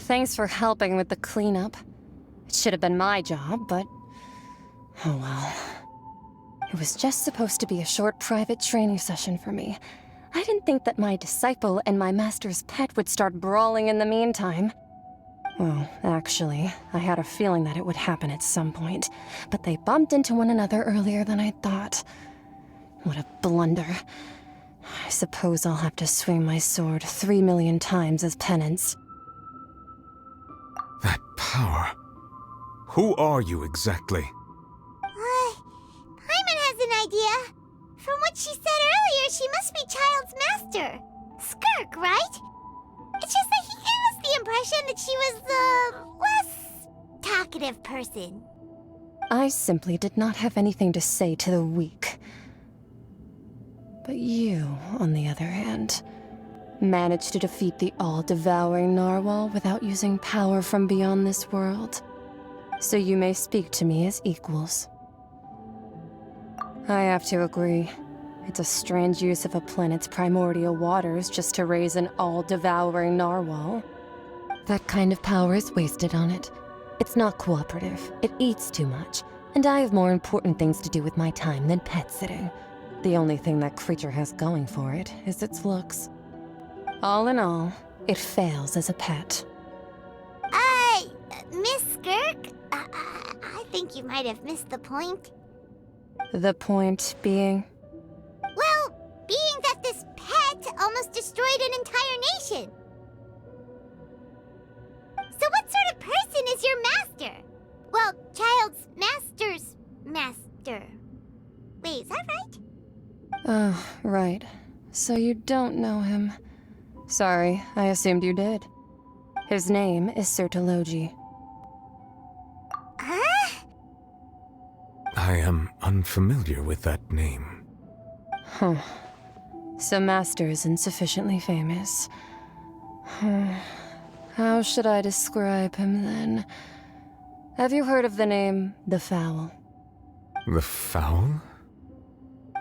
Thanks for helping with the cleanup. It should have been my job, but... oh well. It was just supposed to be a short private training session for me. I didn't think that my disciple and my master's pet would start brawling in the meantime. Well, actually, I had a feeling that it would happen at some point, but they bumped into one another earlier than I thought. What a blunder. I suppose I'll have to swing my sword 3 million times as penance. That power. Who are you exactly? Paimon has an idea. From what she said earlier, she must be Child's master. Skirk, right? It's just that he gave us the impression that she was the less talkative person. I simply did not have anything to say to the weak. But you, on the other hand, managed to defeat the all-devouring narwhal without using power from beyond this world. So you may speak to me as equals. I have to agree. It's a strange use of a planet's primordial waters just to raise an all-devouring narwhal. That kind of power is wasted on it. It's not cooperative, it eats too much, and I have more important things to do with my time than pet sitting. The only thing that creature has going for it is its looks. All in all, it fails as a pet. Miss Skirk? I think you might have missed the point. The point being? Well, being that this pet almost destroyed an entire nation. So what sort of person is your master? Well, Child's master's master. Wait, is that right? Oh, right. So you don't know him. Sorry, I assumed you did. His name is Sertologi. Huh? I am unfamiliar with that name. Huh. So Master isn't sufficiently famous. How should I describe him then? Have you heard of the name The Fowl? The Fowl?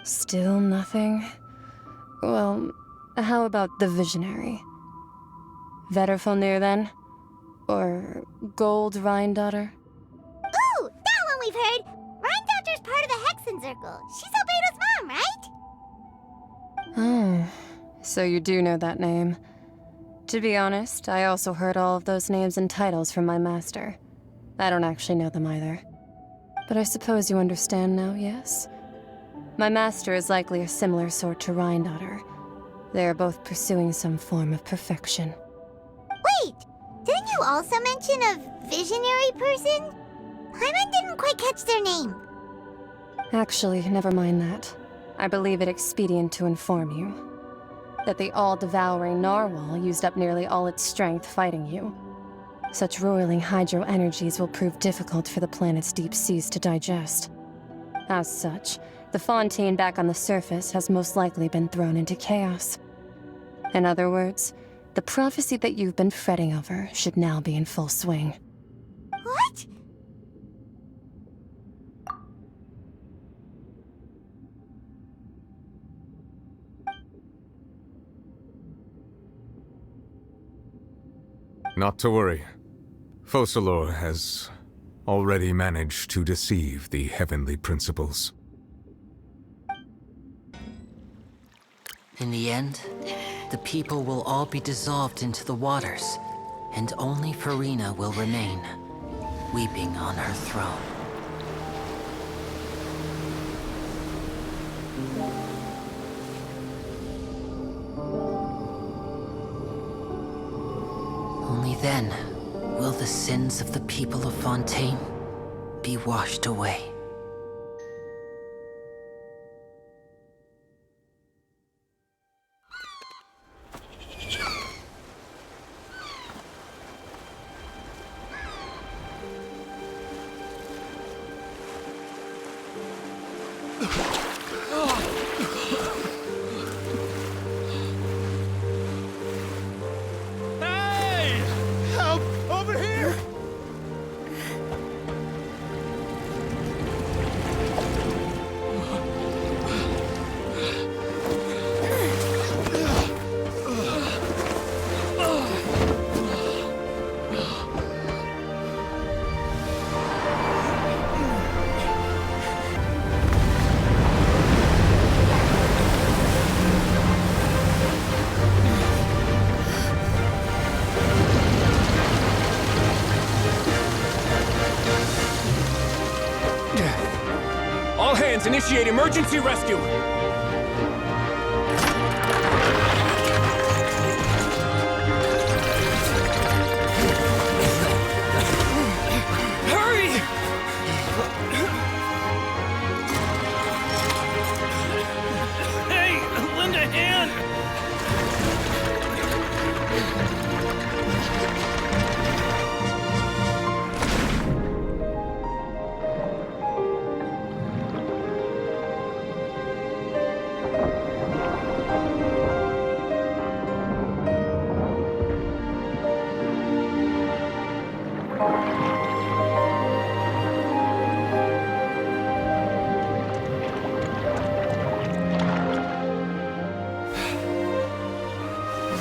Still nothing? Well, how about the Visionary? Vetterfulnir then? Or Gold Rhindaughter? Ooh, that one we've heard! Rhindaughter's part of the Hexen Circle. She's Albedo's mom, right? Oh, so you do know that name. To be honest, I also heard all of those names and titles from my master. I don't actually know them either. But I suppose you understand now, yes? My master is likely a similar sort to Rhindaughter. They are both pursuing some form of perfection. Wait! Didn't you also mention a visionary person? Paimon didn't quite catch their name. Actually, never mind that. I believe it expedient to inform you that the all-devouring narwhal used up nearly all its strength fighting you. Such roiling hydro energies will prove difficult for the planet's deep seas to digest. As such, the Fontaine back on the surface has most likely been thrown into chaos. In other words, the prophecy that you've been fretting over should now be in full swing. What? Not to worry. Focalor has already managed to deceive the heavenly principles. In the end, the people will all be dissolved into the waters, and only Farina will remain, weeping on her throne. Only then will the sins of the people of Fontaine be washed away. Hey! Help! Over here! Scans initiate emergency rescue! Hurry! Hey, lend a hand!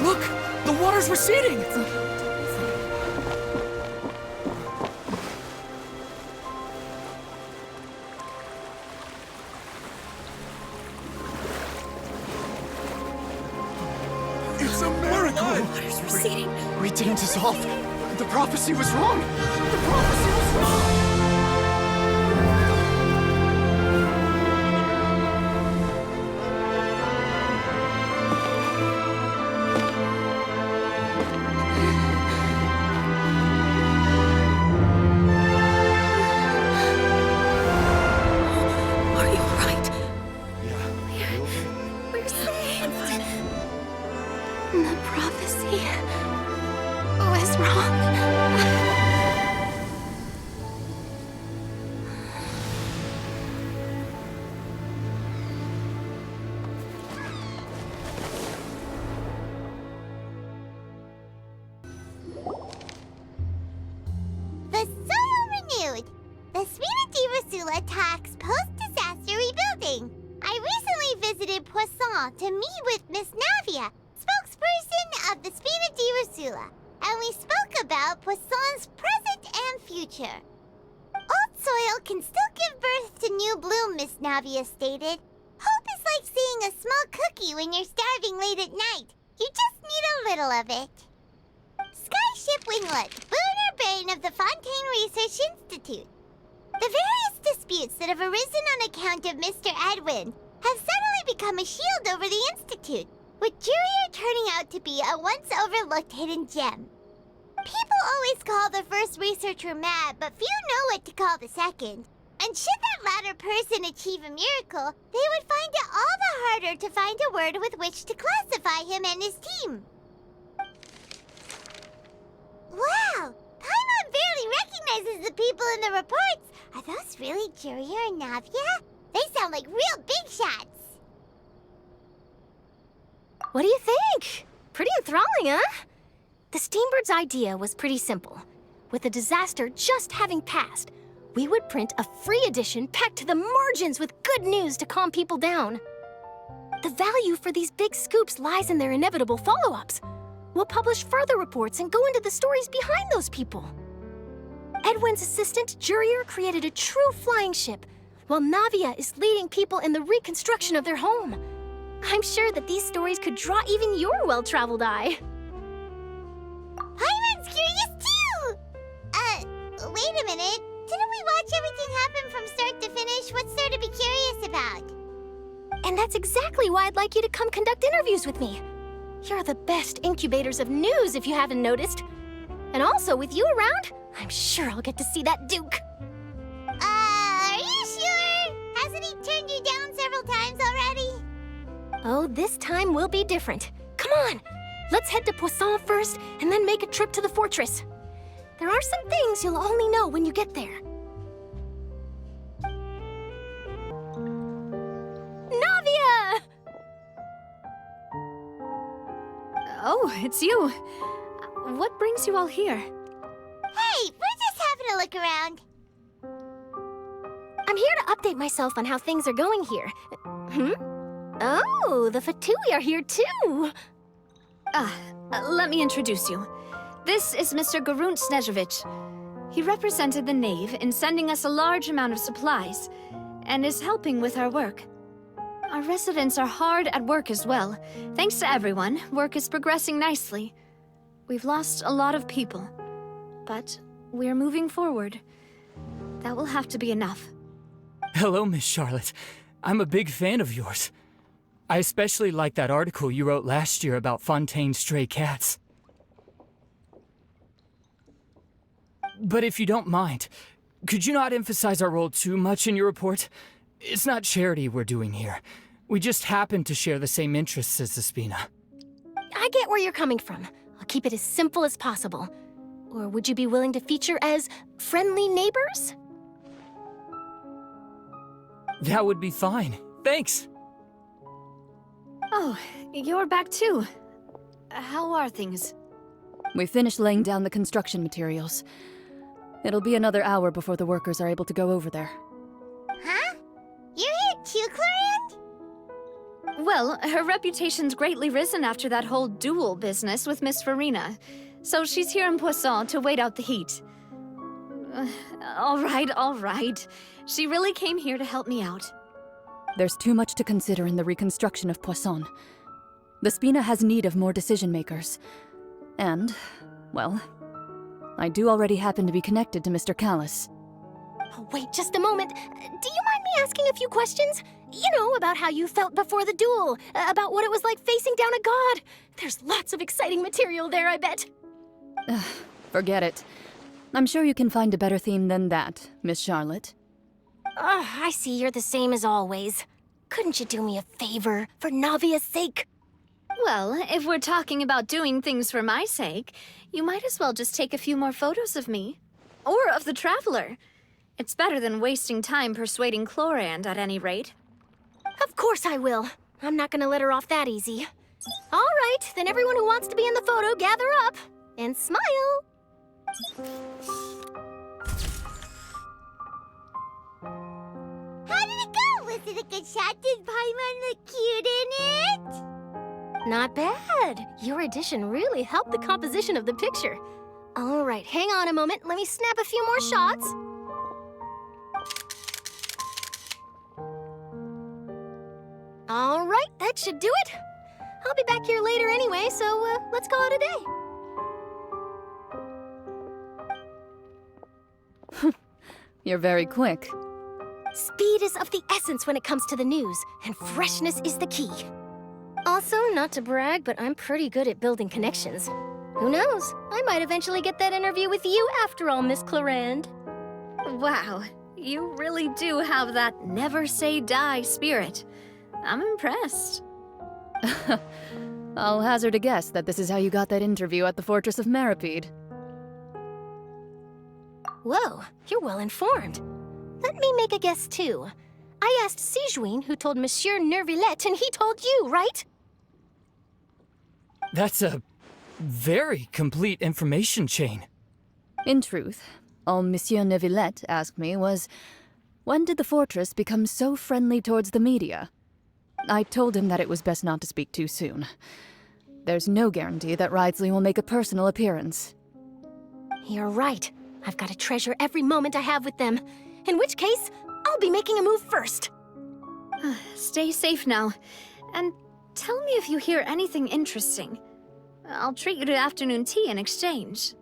Look! The water's receding! It's a miracle! Water's receding. We didn't dissolve. The prophecy was wrong! The prophecy was wrong! Are you alright? Yeah. We're saved. The prophecy was wrong. The soil renewed. The Spina attacks post-disaster rebuilding. I recently visited Poisson to meet with Miss Navia, spokesperson of the Spina, and we spoke about Poisson's present and future. Old soil can still give birth to new bloom, Miss Navia stated. Hope is like seeing a small cookie when you're starving late at night. You just need a little of it. Skyship Winglet, boon or bane of the Fontaine Research Institute. The various disputes that have arisen on account of Mr. Edwin have suddenly become a shield over the Institute, with Jurier turning out to be a once overlooked hidden gem. People always call the first researcher mad, but few know what to call the second. And should that latter person achieve a miracle, they would find it all the harder to find a word with which to classify him and his team. Wow! Paimon barely recognizes the people in the reports. Are those really Jurier and Navia? They sound like real big shots. What do you think? Pretty enthralling, huh? The Steambird's idea was pretty simple. With the disaster just having passed, we would print a free edition packed to the margins with good news to calm people down. The value for these big scoops lies in their inevitable follow-ups. We'll publish further reports and go into the stories behind those people. Edwin's assistant, Jurier, created a true flying ship, while Navia is leading people in the reconstruction of their home. I'm sure that these stories could draw even your well-traveled eye. Paimon's curious too! Wait a minute. Didn't we watch everything happen from start to finish? What's there to be curious about? And that's exactly why I'd like you to come conduct interviews with me. You're the best incubators of news, if you haven't noticed. And also, with you around, I'm sure I'll get to see that Duke. Are you sure? Hasn't he turned you down several times already? Oh, this time will be different. Come on, let's head to Poisson first, and then make a trip to the fortress. There are some things you'll only know when you get there. Navia! Oh, it's you. What brings you all here? Hey, we're just having a look around. I'm here to update myself on how things are going here. Oh, the Fatui are here too. Let me introduce you. This is Mr. Garunt Snezhevich. He represented the Knave in sending us a large amount of supplies, and is helping with our work. Our residents are hard at work as well. Thanks to everyone, work is progressing nicely. We've lost a lot of people, but we're moving forward. That will have to be enough. Hello, Miss Charlotte. I'm a big fan of yours. I especially like that article you wrote last year about Fontaine's stray cats. But if you don't mind, could you not emphasize our role too much in your report? It's not charity we're doing here. We just happen to share the same interests as Despina. I get where you're coming from. I'll keep it as simple as possible. Or would you be willing to feature as friendly neighbors? That would be fine. Thanks. Oh, you're back too. How are things? We finished laying down the construction materials. It'll be another hour before the workers are able to go over there. Huh? You're here too, Clorand? Well, her reputation's greatly risen after that whole duel business with Miss Farina. So she's here in Poisson to wait out the heat. All right. She really came here to help me out. There's too much to consider in the reconstruction of Poisson. The Spina has need of more decision-makers. And, well, I do already happen to be connected to Mr. Callis. Oh, wait just a moment. Do you mind me asking a few questions? You know, about how you felt before the duel, about what it was like facing down a god. There's lots of exciting material there, I bet. Forget it. I'm sure you can find a better theme than that, Miss Charlotte. I see you're the same as always. Couldn't you do me a favor, for Navia's sake? Well, if we're talking about doing things for my sake, you might as well just take a few more photos of me. Or of the Traveler. It's better than wasting time persuading Clorand, at any rate. Of course I will. I'm not gonna let her off that easy. All right, then everyone who wants to be in the photo, gather up. And smile. How did it go? Was it a good shot? Did Paimon look cute in it? Not bad. Your addition really helped the composition of the picture. All right, hang on a moment. Let me snap a few more shots. All right, that should do it. I'll be back here later anyway, so let's call it a day. You're very quick. Speed is of the essence when it comes to the news, and freshness is the key. Also, not to brag, but I'm pretty good at building connections. Who knows? I might eventually get that interview with you after all, Miss Clorand. Wow, you really do have that never say die spirit. I'm impressed. I'll hazard a guess that this is how you got that interview at the Fortress of Maripede. Whoa, you're well informed. Let me make a guess, too. I asked Sijuin, who told Monsieur Nervillette, and he told you, right? That's a very complete information chain. In truth, all Monsieur Neuvillette asked me was, when did the fortress become so friendly towards the media? I told him that it was best not to speak too soon. There's no guarantee that Ridesley will make a personal appearance. You're right. I've got to treasure every moment I have with them. In which case, I'll be making a move first. Stay safe now. And tell me if you hear anything interesting. I'll treat you to afternoon tea in exchange.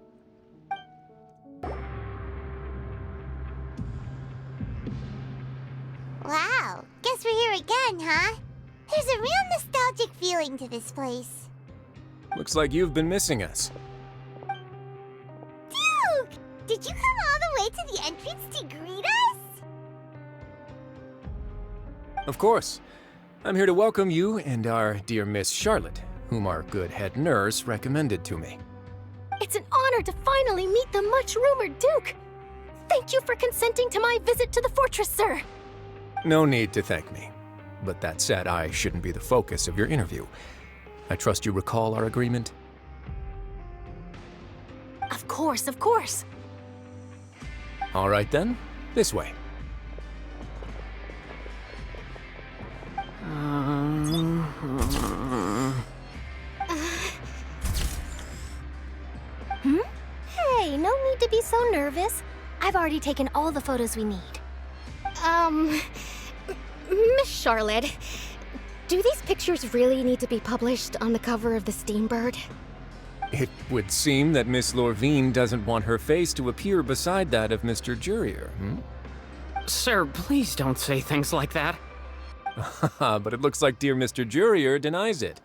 Wow, guess we're here again, huh? There's a real nostalgic feeling to this place. Looks like you've been missing us. Duke! Did you come all the way to the entrance to greet us? Of course. I'm here to welcome you and our dear Miss Charlotte, whom our good head nurse recommended to me. It's an honor to finally meet the much-rumored Duke. Thank you for consenting to my visit to the fortress, sir. No need to thank me. But that said, I shouldn't be the focus of your interview. I trust you recall our agreement? Of course, of course. All right then, this way. Hey, no need to be so nervous. I've already taken all the photos we need. Miss Charlotte, do these pictures really need to be published on the cover of the Steambird? It would seem that Miss Lorvine doesn't want her face to appear beside that of Mr. Jurier, Sir, please don't say things like that. But it looks like dear Mr. Jurier denies it.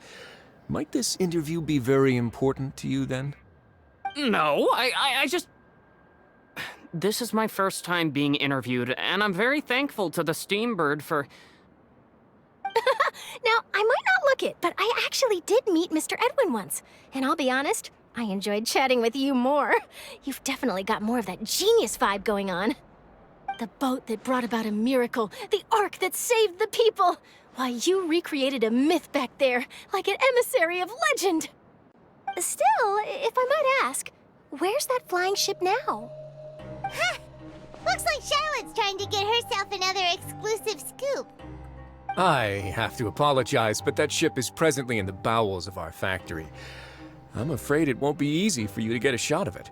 Might this interview be very important to you then? No, I just... This is my first time being interviewed, and I'm very thankful to the Steambird for... Now, I might not look it, but I actually did meet Mr. Edwin once. And I'll be honest, I enjoyed chatting with you more. You've definitely got more of that genius vibe going on. The boat that brought about a miracle, the ark that saved the people. Why, you recreated a myth back there, like an emissary of legend. Still, if I might ask, where's that flying ship now? Huh! Looks like Charlotte's trying to get herself another exclusive scoop. I have to apologize, but that ship is presently in the bowels of our factory. I'm afraid it won't be easy for you to get a shot of it.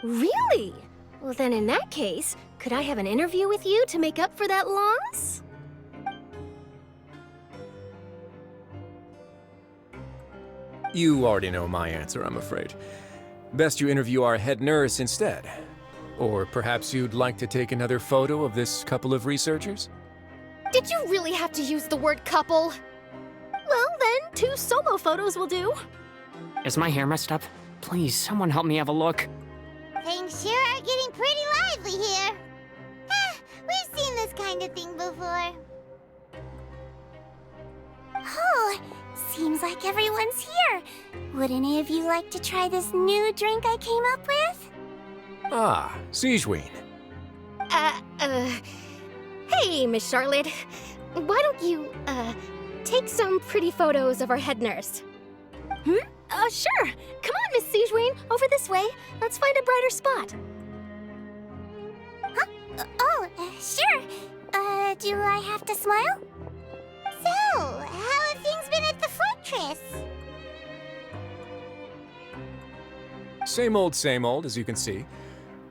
Really? Well, then in that case, could I have an interview with you to make up for that loss? You already know my answer, I'm afraid. Best you interview our head nurse instead. Or perhaps you'd like to take another photo of this couple of researchers? Did you really have to use the word couple? Well, then, 2 solo photos will do. Is my hair messed up? Please, someone help me have a look. Things sure are getting pretty lively here. We've seen this kind of thing before. Oh, seems like everyone's here. Would any of you like to try this new drink I came up with? Ah, Siegeween. Hey, Miss Charlotte. Why don't you, take some pretty photos of our head nurse? Sure. Come on, Miss Siegeween. Over this way. Let's find a brighter spot. Huh? Sure. Do I have to smile? So, how have things been at the fortress? Same old, as you can see.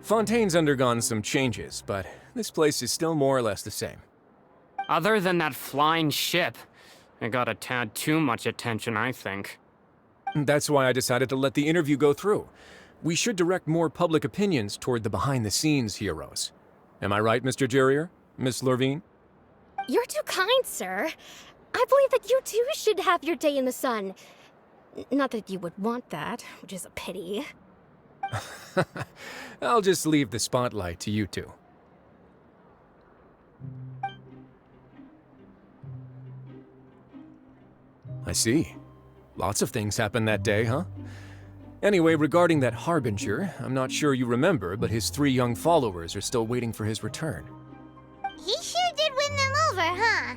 Fontaine's undergone some changes, but this place is still more or less the same. Other than that flying ship, it got a tad too much attention, I think. That's why I decided to let the interview go through. We should direct more public opinions toward the behind-the-scenes heroes. Am I right, Mr. Jurier? Miss Lurvine? You're too kind, sir. I believe that you too should have your day in the sun. Not that you would want that, which is a pity. I'll just leave the spotlight to you two. I see. Lots of things happened that day, huh? Anyway, regarding that Harbinger, I'm not sure you remember, but his 3 young followers are still waiting for his return. He sure did win them over, huh?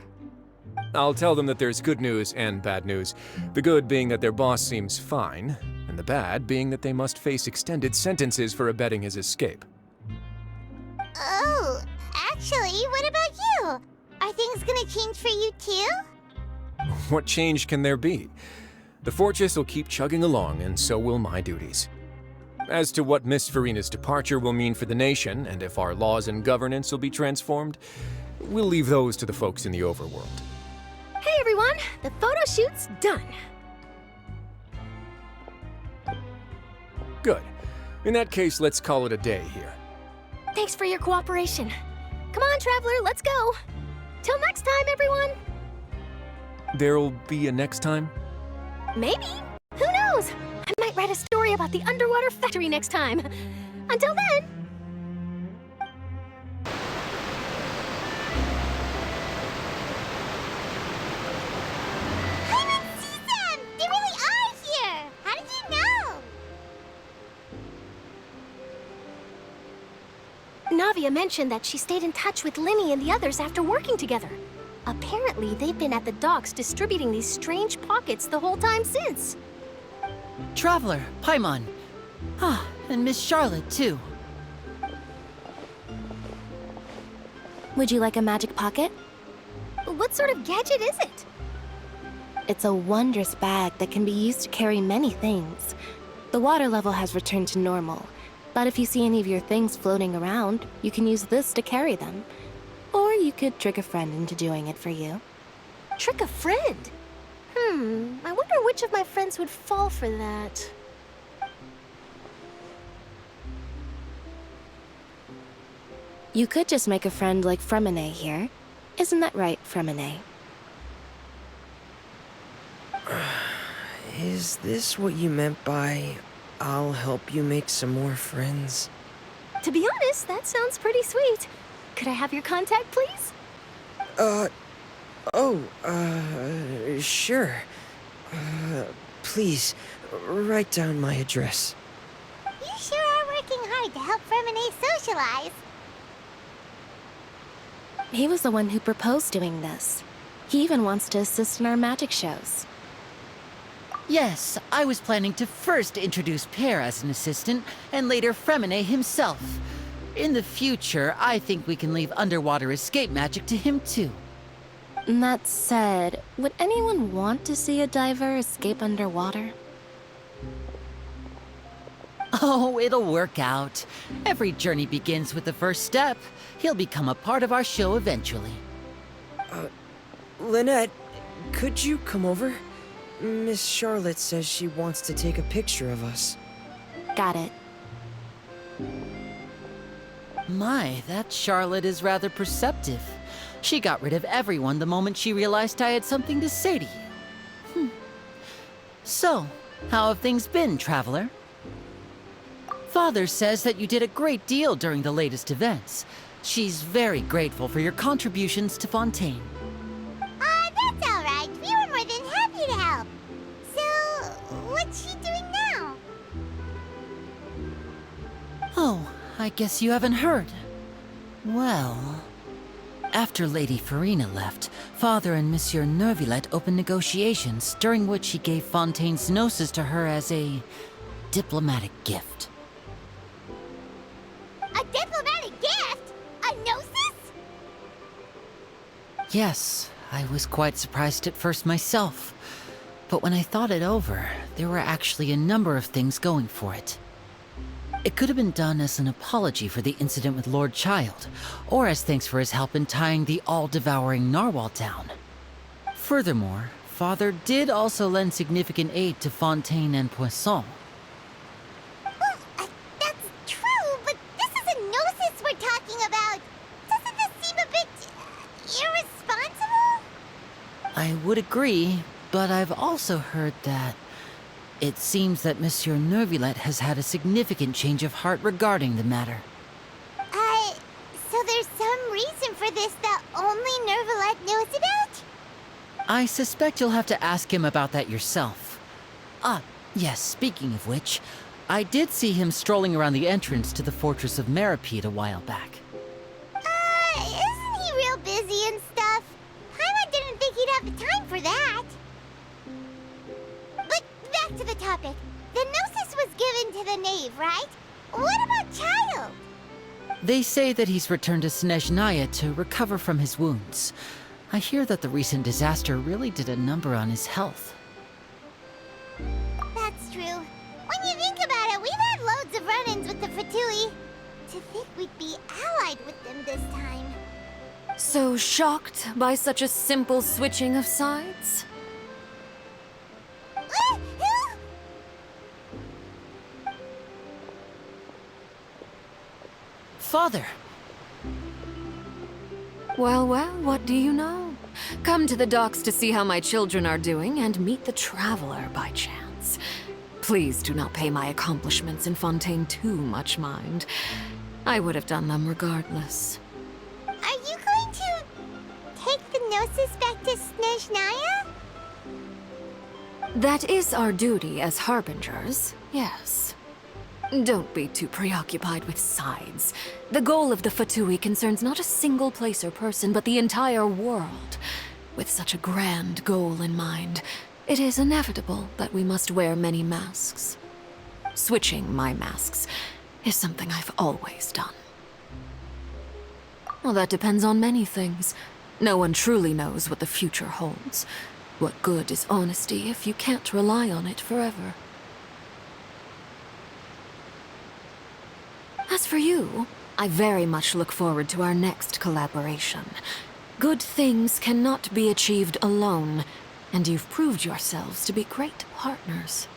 I'll tell them that there's good news and bad news. The good being that their boss seems fine, and the bad being that they must face extended sentences for abetting his escape. Oh, actually, what about you? Are things gonna change for you too? What change can there be? The fortress will keep chugging along, and so will my duties. As to what Miss Farina's departure will mean for the nation, and if our laws and governance will be transformed, we'll leave those to the folks in the overworld. Hey everyone, the photo shoot's done. Good. In that case, let's call it a day here. Thanks for your cooperation. Come on, Traveler, let's go. Till next time, everyone. There'll be a next time? Maybe. Who knows? I might write a story about the underwater factory next time. Until then. I didn't see them! They really are here! How did you know? Navia mentioned that she stayed in touch with Linny and the others after working together. Apparently, they've been at the docks distributing these strange pockets the whole time since. Traveler, Paimon. Ah, and Miss Charlotte, too. Would you like a magic pocket? What sort of gadget is it? It's a wondrous bag that can be used to carry many things. The water level has returned to normal, but if you see any of your things floating around, you can use this to carry them. Or you could trick a friend into doing it for you. Trick a friend? I wonder which of my friends would fall for that. You could just make a friend like Fremine here. Isn't that right, Fremine? Is this what you meant by, I'll help you make some more friends? To be honest, that sounds pretty sweet. Could I have your contact, please? Sure. Please, write down my address. You sure are working hard to help Fremine socialize. He was the one who proposed doing this. He even wants to assist in our magic shows. Yes, I was planning to first introduce Pear as an assistant, and later Fremine himself. In the future, I think we can leave underwater escape magic to him too. That said, would anyone want to see a diver escape underwater? Oh, it'll work out. Every journey begins with the first step. He'll become a part of our show eventually. Lynette, could you come over? Miss Charlotte says she wants to take a picture of us. Got it. My, that Charlotte is rather perceptive. She got rid of everyone the moment she realized I had something to say to you. So, how have things been, Traveler? Father says that you did a great deal during the latest events. She's very grateful for your contributions to Fontaine. That's all right. We were more than happy to help. So, what's she doing now? Oh, I guess you haven't heard. Well, after Lady Farina left, Father and Monsieur Neuvillette opened negotiations, during which he gave Fontaine's gnosis to her as a diplomatic gift. A diplomatic gift? A gnosis? Yes, I was quite surprised at first myself. But when I thought it over, there were actually a number of things going for it. It could have been done as an apology for the incident with Lord Child, or as thanks for his help in tying the all-devouring narwhal down. Furthermore, Father did also lend significant aid to Fontaine and Poisson. Well, that's true, but this is a gnosis we're talking about. Doesn't this seem a bit irresponsible? I would agree, but I've also heard that it seems that Monsieur Neuvillette has had a significant change of heart regarding the matter. So there's some reason for this that only Neuvillette knows about? I suspect you'll have to ask him about that yourself. Ah, yes, speaking of which, I did see him strolling around the entrance to the Fortress of Meripede a while back. Isn't he real busy and stuff? Paimon didn't think he'd have the time for that. But back to the topic. The gnosis was given to the knave, right? What about Child? They say that he's returned to Snezhnaya to recover from his wounds. I hear that the recent disaster really did a number on his health. That's true. When you think about it, we've had loads of run-ins with the Fatui. To think we'd be allied with them this time. So shocked by such a simple switching of sides? Father! Well, what do you know? Come to the docks to see how my children are doing and meet the Traveler by chance. Please do not pay my accomplishments in Fontaine too much mind. I would have done them regardless. Are you going to take the gnosis back to Snezhnaya? That is our duty as harbingers, yes. Don't be too preoccupied with sides. The goal of the Fatui concerns not a single place or person, but the entire world. With such a grand goal in mind, it is inevitable that we must wear many masks. Switching my masks is something I've always done. Well, that depends on many things. No one truly knows what the future holds. What good is honesty if you can't rely on it forever? As for you, I very much look forward to our next collaboration. Good things cannot be achieved alone, and you've proved yourselves to be great partners.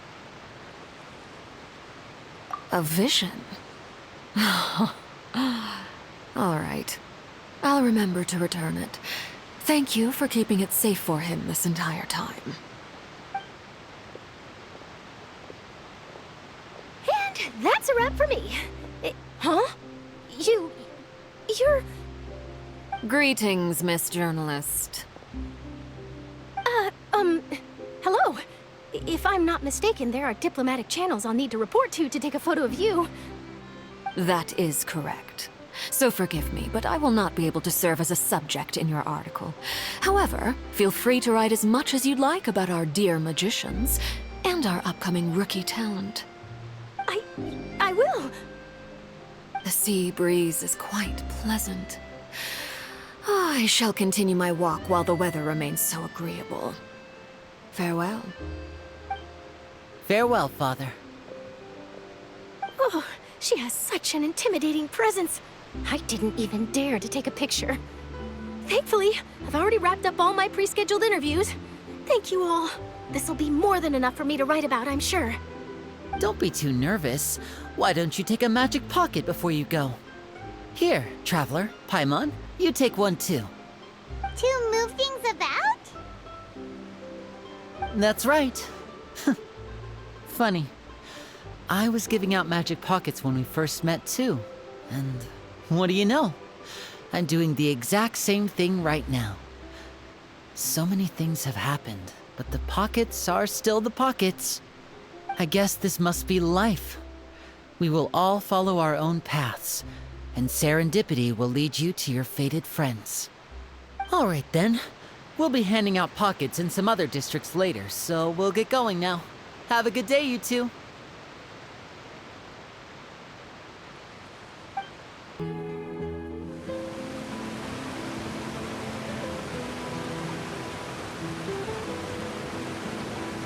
A vision? All right. I'll remember to return it. Thank you for keeping it safe for him this entire time. And that's a wrap for me. Huh? You're... Greetings, Miss Journalist. Hello. If I'm not mistaken, there are diplomatic channels I'll need to report to take a photo of you. That is correct. So forgive me, but I will not be able to serve as a subject in your article. However, feel free to write as much as you'd like about our dear magicians and our upcoming rookie talent. I will. The sea breeze is quite pleasant. I shall continue my walk while the weather remains so agreeable. Farewell. Farewell, Father. Oh, she has such an intimidating presence. I didn't even dare to take a picture. Thankfully, I've already wrapped up all my pre-scheduled interviews. Thank you all. This'll be more than enough for me to write about, I'm sure. Don't be too nervous. Why don't you take a magic pocket before you go? Here, Traveler, Paimon, you take one too. To move things about? That's right. Funny. I was giving out magic pockets when we first met too. And what do you know? I'm doing the exact same thing right now. So many things have happened, but the pockets are still the pockets. I guess this must be life. We will all follow our own paths, and serendipity will lead you to your fated friends. All right then. We'll be handing out pockets in some other districts later, so we'll get going now. Have a good day, you two.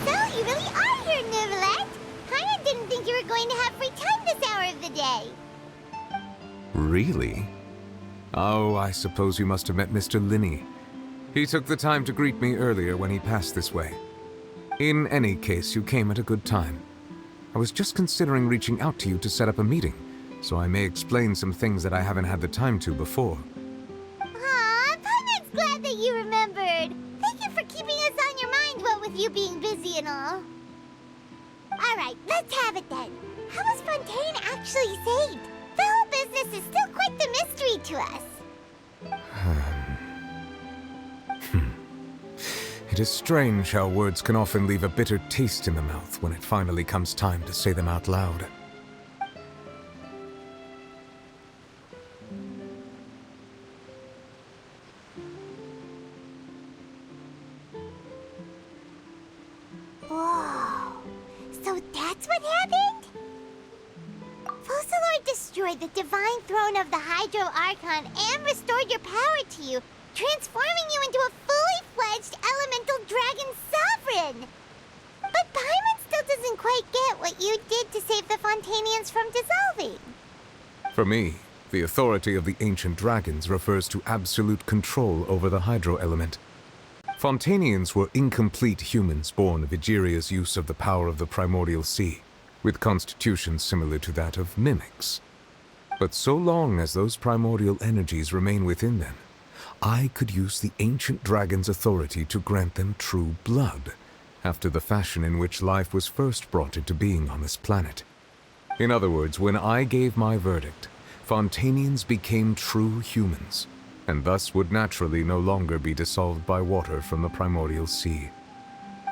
So, you really are here, Neuvillette. Paimon didn't think you were going to have free time this hour of the day. Really? Oh, I suppose you must have met Mr. Linney. He took the time to greet me earlier when he passed this way. In any case, you came at a good time. I was just considering reaching out to you to set up a meeting, so I may explain some things that I haven't had the time to before. Aw, Paimon's glad that you remembered. Thank you for keeping us on your mind, what with you being busy and all. Alright, let's have it then. How was Fontaine actually saved? The whole business is still quite the mystery to us. It is strange how words can often leave a bitter taste in the mouth when it finally comes time to say them out loud. Whoa. So that's what happened? Focalor destroyed the divine throne of the Hydro Archon and restored your power to you, transforming you into a fully fledged elemental dragon sovereign. But Paimon still doesn't quite get what you did to save the Fontainians from dissolving. For me, the authority of the ancient dragons refers to absolute control over the hydro element. Fontainians were incomplete humans born of Egeria's use of the power of the primordial sea, with constitutions similar to that of mimics. But so long as those primordial energies remain within them, I could use the ancient dragon's authority to grant them true blood, after the fashion in which life was first brought into being on this planet. In other words, when I gave my verdict, Fontainians became true humans, and thus would naturally no longer be dissolved by water from the primordial sea.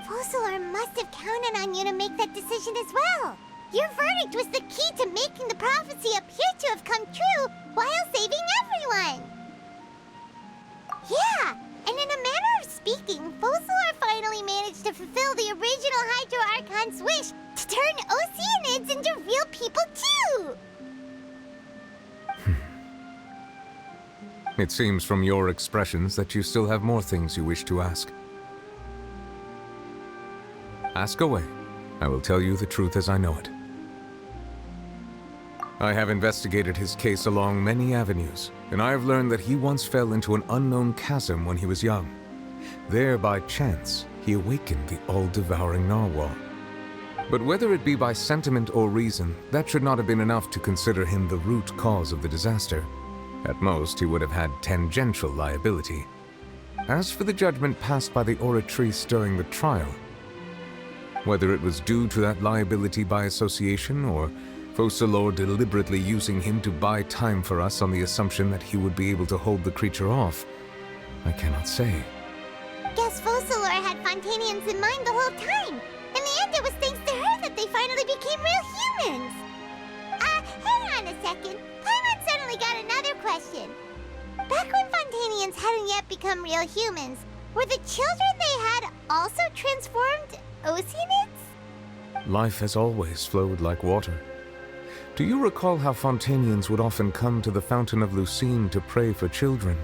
Focalor must have counted on you to make that decision as well. Your verdict was the key to making the prophecy appear to have come true while saving everyone. Yeah, and in a manner of speaking, Focalor finally managed to fulfill the original Hydro Archon's wish to turn Oceanids into real people too! It seems from your expressions that you still have more things you wish to ask. Ask away. I will tell you the truth as I know it. I have investigated his case along many avenues, and I have learned that he once fell into an unknown chasm when he was young. There, by chance, he awakened the all-devouring narwhal. But whether it be by sentiment or reason, that should not have been enough to consider him the root cause of the disaster. At most, he would have had tangential liability. As for the judgment passed by the Oratrice during the trial, whether it was due to that liability by association or Focalors deliberately using him to buy time for us on the assumption that he would be able to hold the creature off, I cannot say. Guess Focalors had Fontainians in mind the whole time. In the end, it was thanks to her that they finally became real humans. Hang on a second. Paimon suddenly got another question. Back when Fontainians hadn't yet become real humans, were the children they had also transformed Oceanids? Life has always flowed like water. Do you recall how Fontainians would often come to the Fountain of Lucine to pray for children?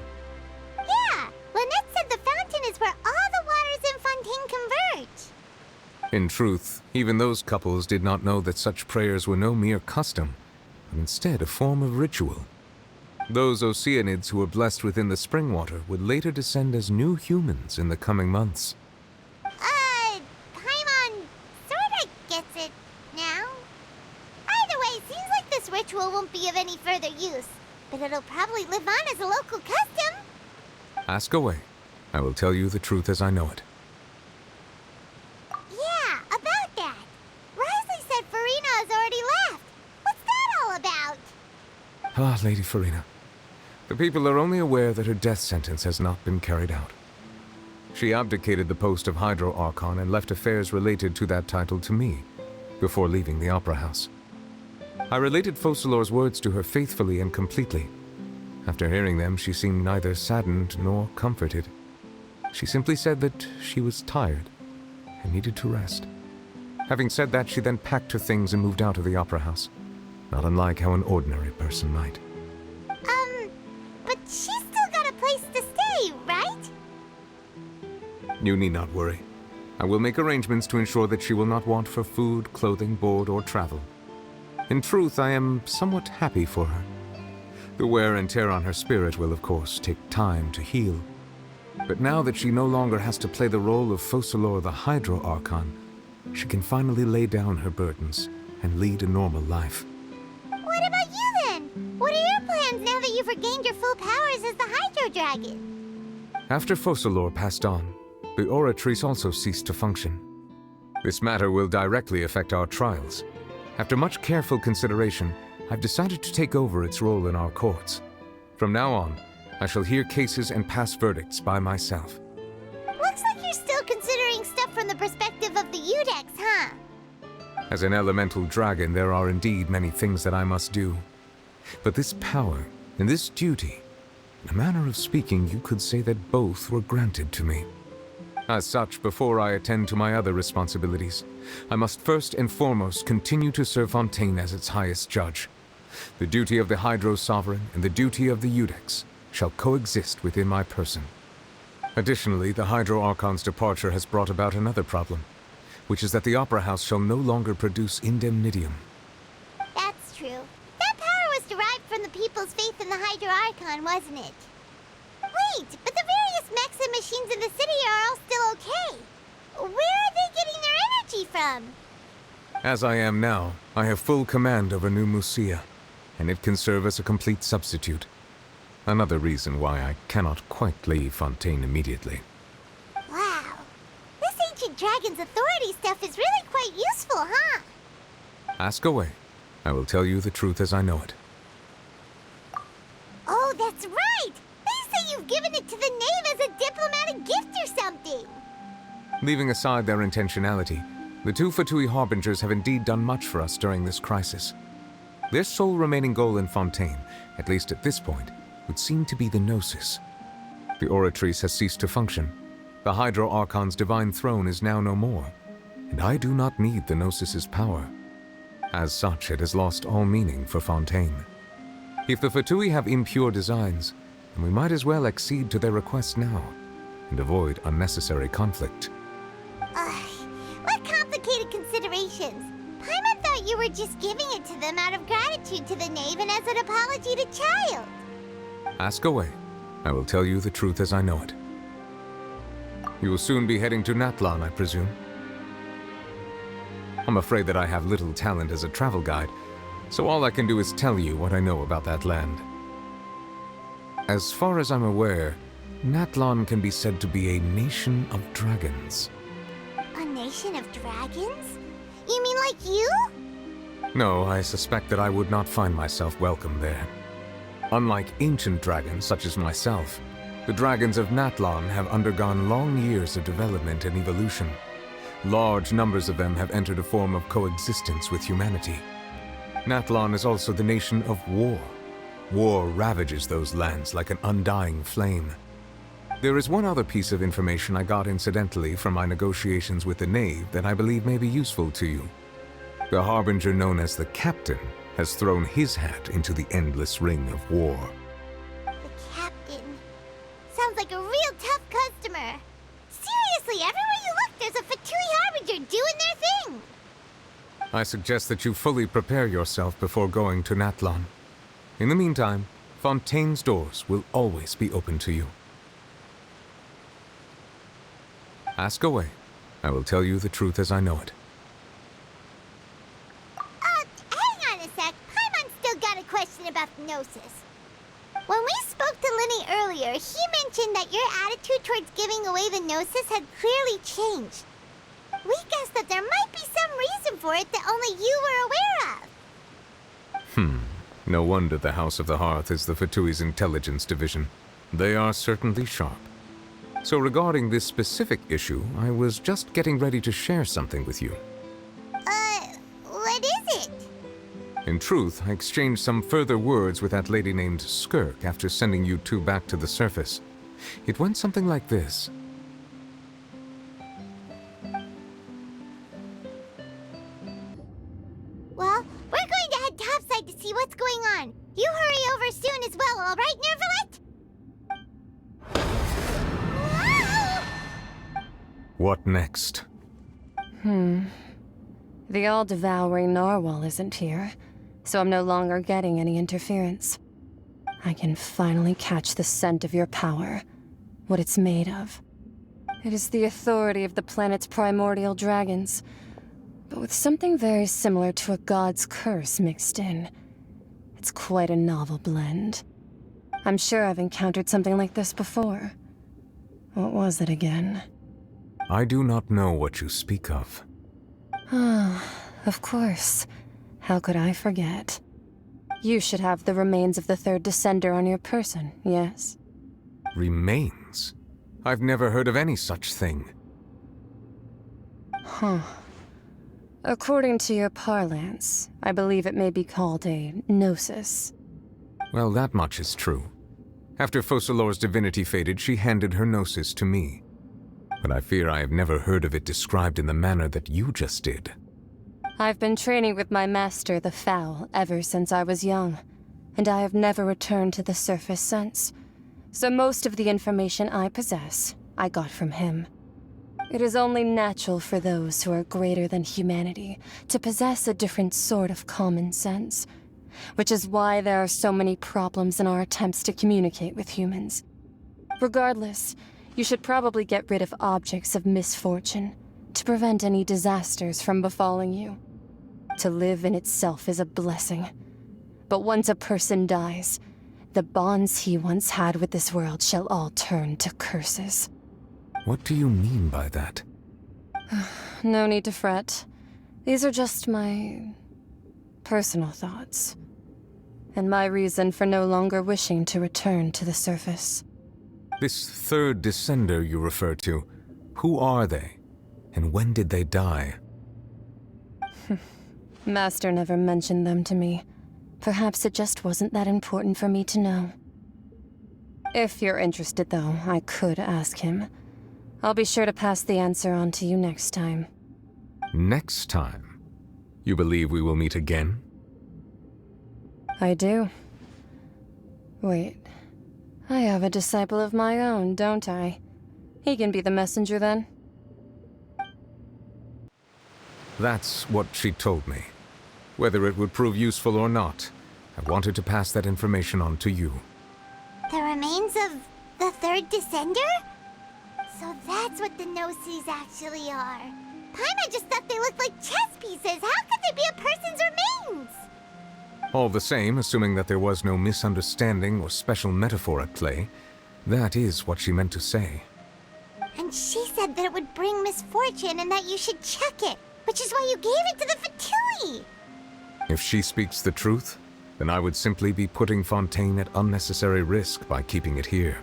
Yeah, Lynette said the fountain is where all the waters in Fontaine converge. In truth, even those couples did not know that such prayers were no mere custom, but instead a form of ritual. Those Oceanids who were blessed within the spring water would later descend as new humans in the coming months. Paimon sorta gets it now. Either way, seems like this ritual won't be of any further use, but it'll probably live on as a local custom. Ask away. I will tell you the truth as I know it. Yeah, about that. Risley said Farina has already left. What's that all about? Ah, Lady Farina. The people are only aware that her death sentence has not been carried out. She abdicated the post of Hydro Archon and left affairs related to that title to me, before leaving the Opera House. I related Focalors' words to her faithfully and completely. After hearing them, she seemed neither saddened nor comforted. She simply said that she was tired and needed to rest. Having said that, she then packed her things and moved out of the Opera House, not unlike how an ordinary person might. But she's still got a place to stay, right? You need not worry. I will make arrangements to ensure that she will not want for food, clothing, board, or travel. In truth, I am somewhat happy for her. The wear and tear on her spirit will, of course, take time to heal. But now that she no longer has to play the role of Focalors the Hydro Archon, she can finally lay down her burdens and lead a normal life. What about you then? What are your plans now that you've regained your full powers as the Hydro Dragon? After Focalors passed on, the Oratrice also ceased to function. This matter will directly affect our trials. After much careful consideration, I've decided to take over its role in our courts. From now on, I shall hear cases and pass verdicts by myself. Looks like you're still considering stuff from the perspective of the Udex, huh? As an elemental dragon, there are indeed many things that I must do. But this power and this duty, in a manner of speaking, you could say that both were granted to me. As such, before I attend to my other responsibilities, I must first and foremost continue to serve Fontaine as its highest judge. The duty of the Hydro Sovereign and the duty of the Udex shall coexist within my person. Additionally, the Hydro Archon's departure has brought about another problem, which is that the Opera House shall no longer produce indemnitium. That's true. That power was derived from the people's faith in the Hydro Archon, wasn't it? Wait, but the various mechs and machines in the city are all still okay. Where are they getting their energy from? As I am now, I have full command over New Musia, and it can serve as a complete substitute. Another reason why I cannot quite leave Fontaine immediately. Wow. This ancient dragon's authority stuff is really quite useful, huh? Ask away. I will tell you the truth as I know it. Oh, that's right! They say you've given it to the knave as a diplomatic gift or something! Leaving aside their intentionality, the two Fatui Harbingers have indeed done much for us during this crisis. Their sole remaining goal in Fontaine, at least at this point, would seem to be the Gnosis. The Oratrice has ceased to function. The Hydro Archon's divine throne is now no more, and I do not need the Gnosis's power. As such, it has lost all meaning for Fontaine. If the Fatui have impure designs, then we might as well accede to their request now, and avoid unnecessary conflict. What complicated considerations! Paimon thought you were just giving it to them out of gratitude to the knave and as an apology to Child. Ask away. I will tell you the truth as I know it. You will soon be heading to Natlan, I presume. I'm afraid that I have little talent as a travel guide, so all I can do is tell you what I know about that land. As far as I'm aware, Natlan can be said to be a nation of dragons. A nation of dragons? You mean like you? No, I suspect that I would not find myself welcome there. Unlike ancient dragons such as myself, the dragons of Natlan have undergone long years of development and evolution. Large numbers of them have entered a form of coexistence with humanity. Natlan is also the nation of war. War ravages those lands like an undying flame. There is one other piece of information I got incidentally from my negotiations with the Knave that I believe may be useful to you. The Harbinger known as the Captain has thrown his hat into the endless ring of war. The Captain. Sounds like a real tough customer. Seriously, everywhere you look, there's a Fatui Harbinger doing their thing. I suggest that you fully prepare yourself before going to Natlan. In the meantime, Fontaine's doors will always be open to you. Ask away. I will tell you the truth as I know it. Hang on a sec. Paimon's still got a question about the Gnosis. When we spoke to Linny earlier, he mentioned that your attitude towards giving away the Gnosis had clearly changed. We guessed that there might be some reason for it that only you were aware of. No wonder the House of the Hearth is the Fatui's intelligence division. They are certainly sharp. So regarding this specific issue, I was just getting ready to share something with you. What is it? In truth, I exchanged some further words with that lady named Skirk after sending you two back to the surface. It went something like this. Well, we're going to head topside to see what's going on. You hurry over soon as well, all right, Nervalet? What next? The all-devouring narwhal isn't here, so I'm no longer getting any interference. I can finally catch the scent of your power, what it's made of. It is the authority of the planet's primordial dragons, but with something very similar to a god's curse mixed in. It's quite a novel blend. I'm sure I've encountered something like this before. What was it again? I do not know what you speak of. Of course. How could I forget? You should have the remains of the third descender on your person, yes? Remains? I've never heard of any such thing. According to your parlance, I believe it may be called a gnosis. Well, that much is true. After Focalor's divinity faded, she handed her gnosis to me. But I fear I have never heard of it described in the manner that you just did. I've been training with my master, the Foul, ever since I was young, and I have never returned to the surface since. So most of the information I possess, I got from him. It is only natural for those who are greater than humanity to possess a different sort of common sense, which is why there are so many problems in our attempts to communicate with humans. Regardless, you should probably get rid of objects of misfortune to prevent any disasters from befalling you. To live in itself is a blessing. But once a person dies, the bonds he once had with this world shall all turn to curses. What do you mean by that? No need to fret. These are just my personal thoughts, and my reason for no longer wishing to return to the surface. This third descender you refer to, who are they? And when did they die? Master never mentioned them to me. Perhaps it just wasn't that important for me to know. If you're interested, though, I could ask him. I'll be sure to pass the answer on to you next time. Next time? You believe we will meet again? I do. Wait. I have a disciple of my own, don't I? He can be the messenger then. That's what she told me. Whether it would prove useful or not, I wanted to pass that information on to you. The remains of the third descender? So that's what the Gnosis actually are. Paimon just thought they looked like chess pieces. How could they be a person's remains? All the same, assuming that there was no misunderstanding or special metaphor at play, that is what she meant to say. And she said that it would bring misfortune and that you should check it, which is why you gave it to the Fatui! If she speaks the truth, then I would simply be putting Fontaine at unnecessary risk by keeping it here.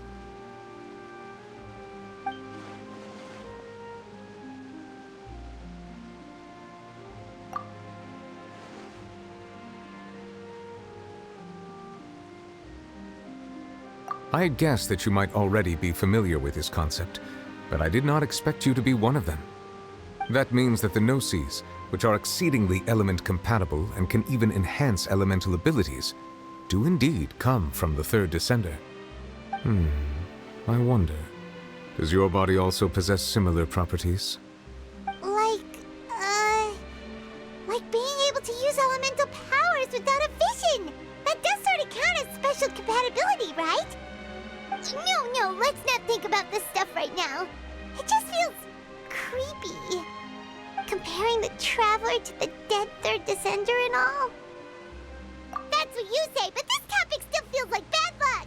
I had guessed that you might already be familiar with this concept, but I did not expect you to be one of them. That means that the Gnosis, which are exceedingly element-compatible and can even enhance elemental abilities, do indeed come from the third Descender. I wonder, does your body also possess similar properties? Like being able to use elemental powers without a vision! That does sort of count as special compatibility, right? No, let's not think about this stuff right now. It just feels creepy. Comparing the Traveler to the dead third Descender and all. That's what you say, but this topic still feels like bad luck.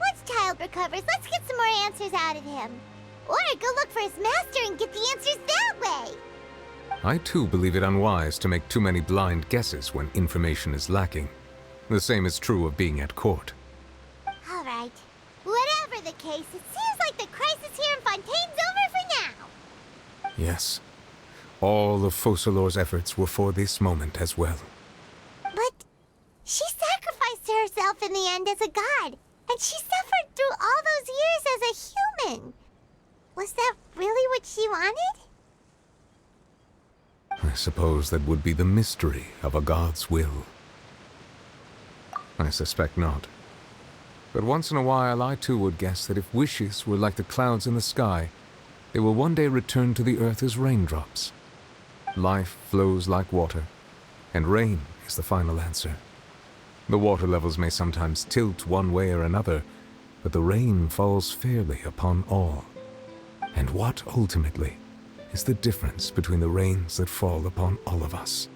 Once Child recovers, let's get some more answers out of him. Or go look for his master and get the answers that way. I too believe it unwise to make too many blind guesses when information is lacking. The same is true of being at court. All right. Whatever the case, it seems like the crisis here in Fontaine's over for now. Yes. All of Focalor's efforts were for this moment as well. But she sacrificed herself in the end as a god, and she suffered through all those years as a human. Was that really what she wanted? I suppose that would be the mystery of a god's will. I suspect not. But once in a while, I too would guess that if wishes were like the clouds in the sky, they will one day return to the earth as raindrops. Life flows like water, and rain is the final answer. The water levels may sometimes tilt one way or another, but the rain falls fairly upon all. And what, ultimately, is the difference between the rains that fall upon all of us?